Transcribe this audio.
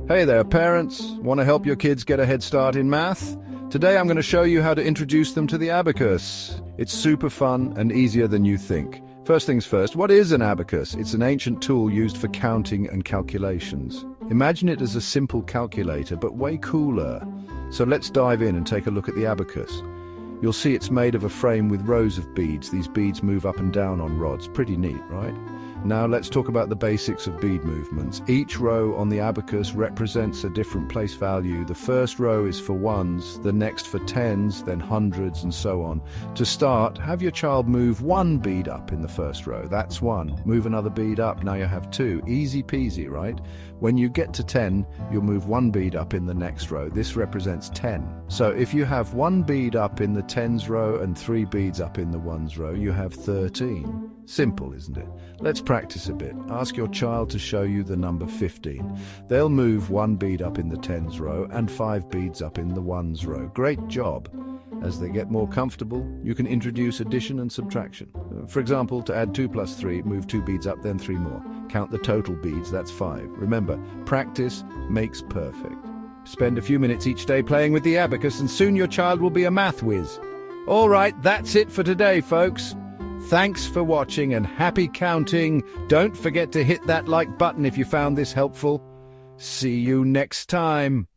Hey there, parents. Want to help your kids get a head start in math? Today I'm going to show you how to introduce them to the abacus. It's super fun and easier than you think. First things first, what is an abacus? It's an ancient tool used for counting and calculations. Imagine it as a simple calculator, but way cooler. So let's dive in and take a look at the abacus. You'll see it's made of a frame with rows of beads. These beads move up and down on rods. Pretty neat, right? Now let's talk about the basics of bead movements. Each row on the abacus represents a different place value. The first row is for ones, the next for tens, then hundreds, and so on. To start, have your child move one bead up in the first row. That's one. Move another bead up. Now you have two. Easy peasy, right? When you get to 10, you'll move one bead up in the next row. This represents 10. So if you have one bead up in the tens row and three beads up in the ones row, you have 13. Simple, isn't it? Let's practice a bit. Ask your child to show you the number 15. They'll move one bead up in the tens row and 5 beads up in the ones row. Great job. As they get more comfortable, you can introduce addition and subtraction. For example, to add 2 plus 3, move 2 beads up, then 3 more. Count the total beads, that's 5. Remember, practice makes perfect. Spend a few minutes each day playing with the abacus and soon your child will be a math whiz. All right, that's it for today, folks. Thanks for watching and happy counting. Don't forget to hit that like button if you found this helpful. See you next time.